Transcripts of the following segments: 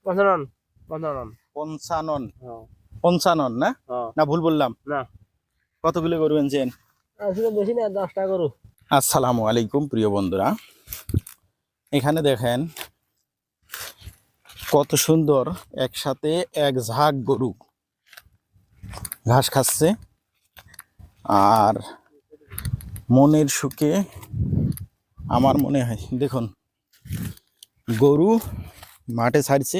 পঞ্চানন পঞ্চানন 55 হ্যাঁ 55 না হ্যাঁ না ভুল বললাম? না কতগুলো গরু এনেছেন? আসলে বেশি না 10টা গরু। আসসালামু আলাইকুম প্রিয় বন্ধুরা, এখানে দেখেন কত সুন্দর একসাথে এক ঝাঁক গরু ঘাস খাচ্ছে। আর মনের সুখে আমার মনে হয় দেখুন গরু মাঠে ছাড়ছে,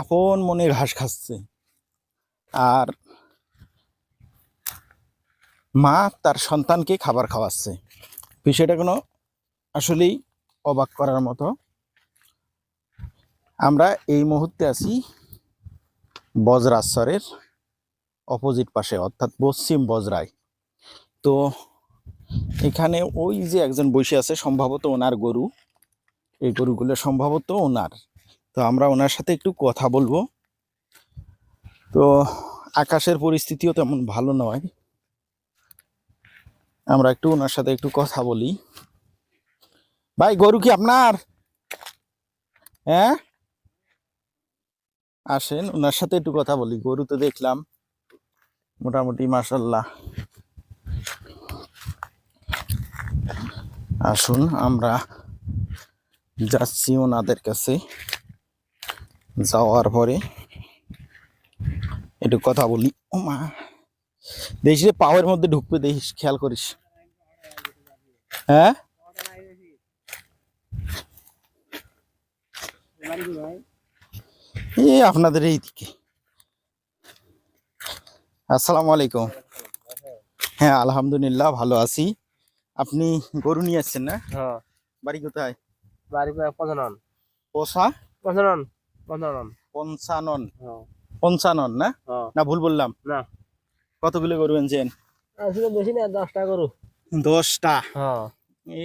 আপন মনে ঘাস খাচ্ছে। আর মা তার সন্তানকে খাবার খাওয়াচ্ছে। বিষয়টা কোনো আসলেই অবাক করার মতো। আমরা এই মুহূর্তে আছি বজরাশ্বরের অপোজিট পাশে, অর্থাৎ পশ্চিম বজরায়। তো এখানে ওই যে একজন বসে আছে, সম্ভবত ওনার গরু, এই গরুগুলো সম্ভবত ওনার। তো আমরা ওনার সাথে একটু কথা বলবো। তো আকাশের পরিস্থিতিও তেমন ভালো নয়, আমরা একটু ওনার সাথে একটু কথা বলি। ভাই গরু কি আপনার? হ্যাঁ আসেন ওনার সাথে একটু কথা বলি। গরু তো দেখলাম মোটামুটি মাশাআল্লাহ। আসুন আমরা যাচ্ছি ওনাদের কাছে, যাওয়ার পরে একটু কথা বলি। ও মা, দেখিস রে পাওয়ার মধ্যে ঢুকবে, দেখিস, খেয়াল করিস। হ্যাঁ এই আপনাদের এইদিকে। আসসালামু আলাইকুম। হ্যাঁ আলহামদুলিল্লাহ ভালো আছি। আপনি গরু নিয়ে আসছেন না? হ্যাঁ বাড়ি কোথায়? বাড়ি পঞ্চানন পোষা পঞ্চানন পঞ্চানন 55 হ্যাঁ 55 না হ্যাঁ না ভুল বললাম? না কতগুলো গরু এনেছেন? আসলে বেশি না 10টা গরু। 10টা? হ্যাঁ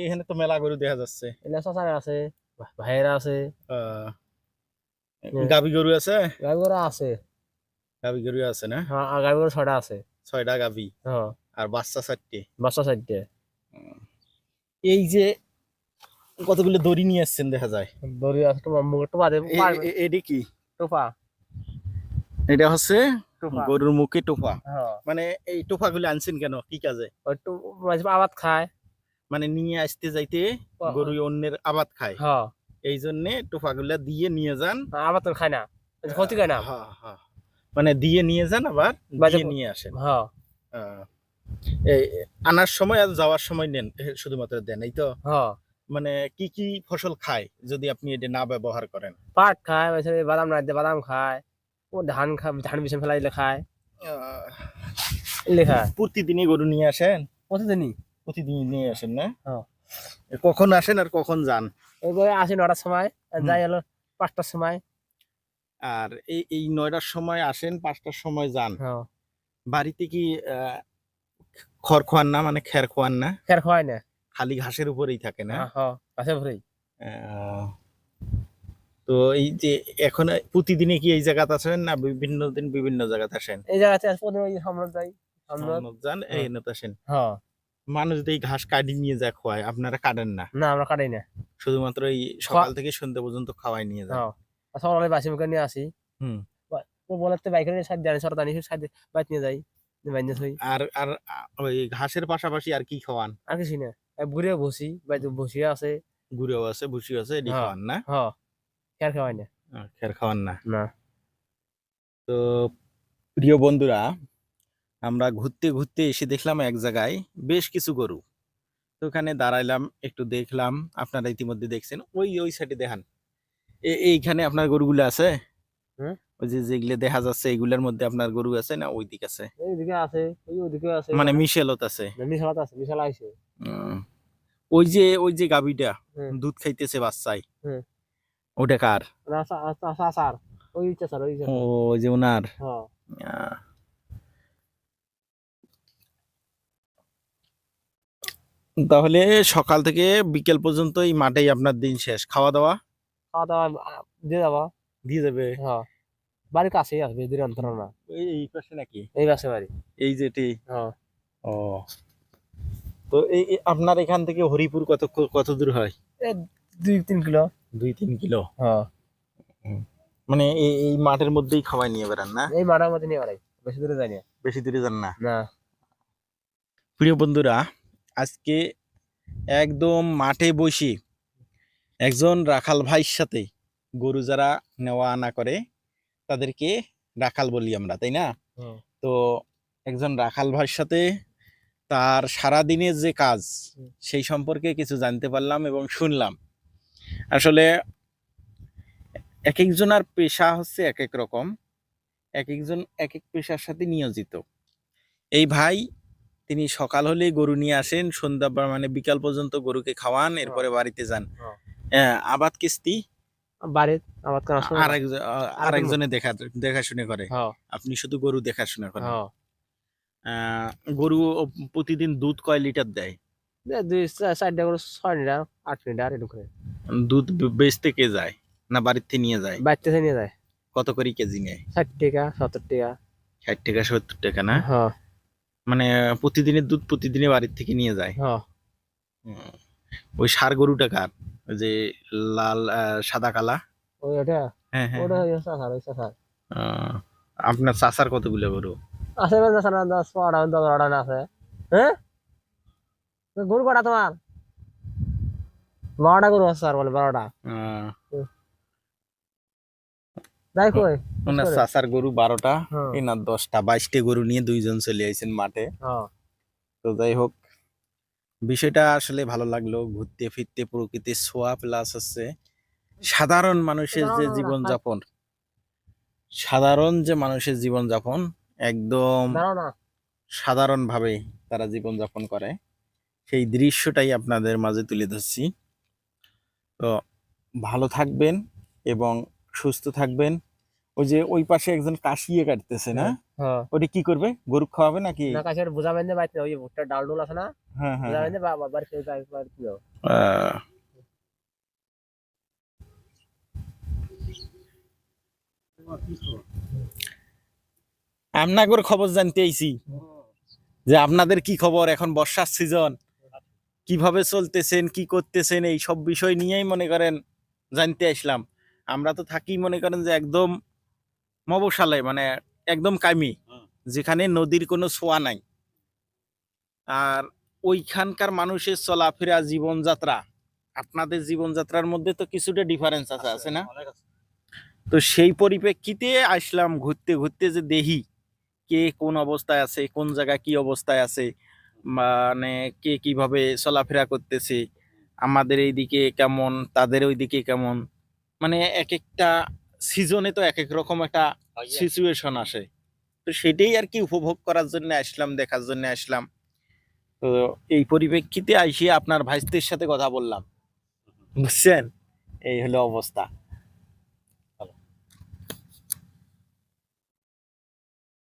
এখানে তো মেলা গরু দেখা যাচ্ছে। এলা চাচারা আছে, ভাইয়েরা আছে, গাভী গরু আছে? গাই গরু আছে। গাভী গরু আছে না? হ্যাঁ গাই গরু 6টা আছে। 6টা গাভী হ্যাঁ আর বাচ্চা 4টে। বাচ্চা 4টে। এই যে কতগুলো দড়ি নিয়ে আসছেন দেখা যায়। দড়ি আছে তোমার মুখ টোপা দে এডি কি? টোপা এটা হচ্ছে টোপা গরুর মুখে টোপা। হ্যাঁ মানে এই টোপাগুলো আনছেন কেন, কি কাজে? ওই তো মাঝে আবাদ খায়। মানে নিয়ে আসতে যাইতে গরু অন্যের আবাদ খায়, হ্যাঁ এই জন্য টোপাগুলা দিয়ে নিয়ে যান। আবাদ তো খায় না, ক্ষতি করে না। হ্যাঁ হ্যাঁ, মানে দিয়ে নিয়ে যান আবার দিয়ে নিয়ে আসেন। হ্যাঁ এই আনার সময় আর যাওয়ার সময় নেন, শুধুমাত্র দেন, এই তো? হ্যাঁ মানে কি কি ফসল খায় যদি আপনি এটা না ব্যবহার করেন? পাট খায়, বাদাম না দিলে বাদাম খায়, ও ধান খায়, ধান বিছান ফেলা দিলে খায়, এলে খায়। প্রতিদিনই গরু নিয়ে আসেন? প্রতিদিনই। প্রতিদিন নিয়ে আসেন না? হ্যাঁ কখন আসেন আর কখন যান? ওই করে আসি 9টার সময়, যাই হলো 5টার সময়। আর এই 9টার সময় আসেন, 5টার সময় যান। হ্যাঁ বাড়িতে কি খড় খাওয়ান না, মানে খের খাওয়ান না? খের খাওয়াই না। খালি ঘাসের উপরেই থাকে না? হ্যাঁ গাছে ভরেই। তো এই যে এখন প্রতিদিনে কি এই জায়গাতে আসেন না বিভিন্ন দিন বিভিন্ন জায়গাতে আসেন? এই জায়গাতে প্রথমে ওই সামনে যাই, সামনে যান, এই এনে আসেন। হ্যাঁ মানুষ যদি এই ঘাস কাটি নিয়ে যায় খোয়ায়, আপনারা কাটেন না? না আমরা কাটাই না, শুধুমাত্র এই সকাল থেকে সন্ধ্যা পর্যন্ত খাওয়াই নিয়ে যান? হ্যাঁ সকালে বাসি মুখে নিয়ে আসি। হুম। ও বলে তো বাইকের সাইড দিয়ে সরতা নিয়ে সাইড বাইক নিয়ে যাই, বাইক হই। আর আর ওই ঘাসের পাশাপাশি আর কি খাওয়ান? আর কিছু না, ঘুরে বসি, বাইক বসিয়ে আছে। গুঁড়েও আছে, ভুসিও আছে, এটি হ্যাঁ খাওয়ান না? হ্যাঁ খের খাওয়াই না। খের খাওয়ান না? না তো প্রিয় বন্ধুরা, আমরা ঘুরতে ঘুরতে এসে দেখলাম এক জায়গায় বেশ কিছু গরু। তো ওখানে দাঁড়াইলাম, একটু দেখলাম। আপনারা ইতিমধ্যে দেখছেন, ওই ওই সাইডে দেখান। এইখানে আপনার গরুগুলো আছে? ওই যে যেগুলো দেখা যাচ্ছে এগুলোর মধ্যে আপনার গরু আছে না ওইদিকে আছে? এইদিকে আছে, ওইদিকে আছে, মানে মিশেলত আছে? মিশালাত আছে, মিশালা আইছে। ওই যে গাভীটা দুধ খাইতেছে বাচ্চায়, ওটা কার? স্যার ওই স্যার ওই ওই যে ওনার? হ্যাঁ তাহলে সকাল থেকে বিকেল পর্যন্ত এই মাঠেই আপনার দিন শেষ। খাওয়া দাওয়া? খাওয়া দাওয়া দিয়ে যাবো। দিয়ে যাবে? হ্যাঁ বাড়ির কাছেই আসবে, দূরে অন্তর না। এই পাশে নাকি? এই পাশে বাড়ি। এই যেটি? হ্যাঁ ও, তো এই আপনার এখান থেকে হরিপুর কত কত দূর হয়? 2-3 কিলো। 2-3 কিলো? হ্যাঁ মানে এই মাঠের মধ্যেই খাওয়াই নিয়ে বেড়ান না? এই মাঠের মধ্যে নিয়ে বেড়াই, বেশি দূরে যাই না। বেশি দূরে যান না? না। প্রিয় বন্ধুরা, আজকে একদম মাঠে বসে একজন রাখাল ভাইয়ের সাথে গরু যারা নেওয়া আনা করে তাদেরকে রাখাল বলি আমরা, তাই না? হুম। তো একজন রাখাল ভাইয়ের সাথে তার সারাদিনের যে কাজ সেই সম্পর্কে কিছু জানতে পারলাম এবং শুনলাম। আসলে এক একজনের পেশা হচ্ছে এক এক রকম, এক একজন এক এক পেশার সাথে নিয়োজিত। এই ভাই তিনি সকাল হলেই গরু নিয়ে আসেন, সন্ধ্যা মানে বিকাল পর্যন্ত গরুকে খাওয়ান, এরপরে বাড়িতে যান। আবাদ কিস্তি বাড়ির আবাদ করার সময় আরেকজনে দেখাশুনে করে, আপনি শুধু গরু দেখাশোনা করেন। গরু প্রতিদিন দুধ কয় লিটার দেয়? 2-4টা করে 6 লিটার 8 লিটার এরকম করে। দুধ বেচতে কে যায় না বাড়ির থেকে নিয়ে যায়? বাড়িতে থেকে নিয়ে যায়। কত করে কেজি নেয়? 60 টাকা 70 টাকা। 60 টাকা 70 টাকা না? মানে প্রতিদিনের দুধ প্রতিদিনে বাড়ির থেকে নিয়ে যায়। ওই ষাঁড় গরুটা কার? ওই যে লাল সাদা কালা? ওটা হ্যাঁ হ্যাঁ। ওটা চাচার। আপনার চাচার কতগুলো গরু আছে? 10-12টা আছে। হ্যাঁ, গরু কটা তোমার? 12টা গরু আছে আর বলে 12টা। যাই কই ওনার চাচার গরু 12টা, এনার 10টা, 22টা গরু নিয়ে দুইজন চলে আইছেন মাঠে। তো যাই হোক, বিষয়টা আসলে ভালো লাগলো, ঘুরতে ফিরতে প্রকৃতির ছোঁয়া প্লাস হচ্ছে সাধারণ মানুষের যে জীবনযাপন, সাধারণ যে মানুষের জীবনযাপন একদম সাধারণ ভাবে তারা জীবনযাপন করে, সেই দৃশ্যটাই আপনাদের মাঝে তুলে ধরছি। তো ভালো থাকবেন এবং সুস্থ থাকবেন। ওই যে ওই পাশে একজন কাশিয়ে কাটতেছে না, ওটা কি করবে? গরু খাওয়াবে নাকি? না, কাশিয়ে বোঝা বেঁধে বাইতে, ওই ভুট্টার ডাল ডোল আছে না, হ্যাঁ হ্যাঁ, বোঝা বেঁধে বাবার খেয়ে যায় কি হবে। আপনাদের খবর জানতে আইছি যে আপনাদের কি খবর, এখন বর্ষার সিজন, কিভাবে চলতেছেন, কি করতেছেন, এই সব বিষয় নিয়েই মনে করেন জানতে আসলাম। আমরা তো থাকি মনে করেন যে একদম মবসালে, মানে একদম কামি, যেখানে নদীর কোনো ছোঁয়া নাই। আর ওইখানকার মানুষের চলাফেরা, জীবনযাত্রা, আপনাদের জীবনযাত্রার মধ্যে তো কিছুটা ডিফারেন্স আছে না? তো সেই পরিপ্রেক্ষিতে আসলাম ঘুরতে ঘুরতে, যে দেখি কে কোন অবস্থায় আছে, কোন জায়গায় কি অবস্থায় আছে, মানে কে কিভাবে চলাফেরা করতেছে, আমাদের এইদিকে কেমন, তাদের ওইদিকে কেমন, মানে এক একটা সিজনে তো এক এক রকম একটা সিচুয়েশন আসে। তো সেটাই আর কি উপভোগ করার জন্য আসলাম, দেখার জন্য আসলাম। তো এই পরিপ্রেক্ষিতে আইসে আপনার ভাইস্তের সাথে কথা বললাম, বুঝছেন? এই হলো অবস্থা।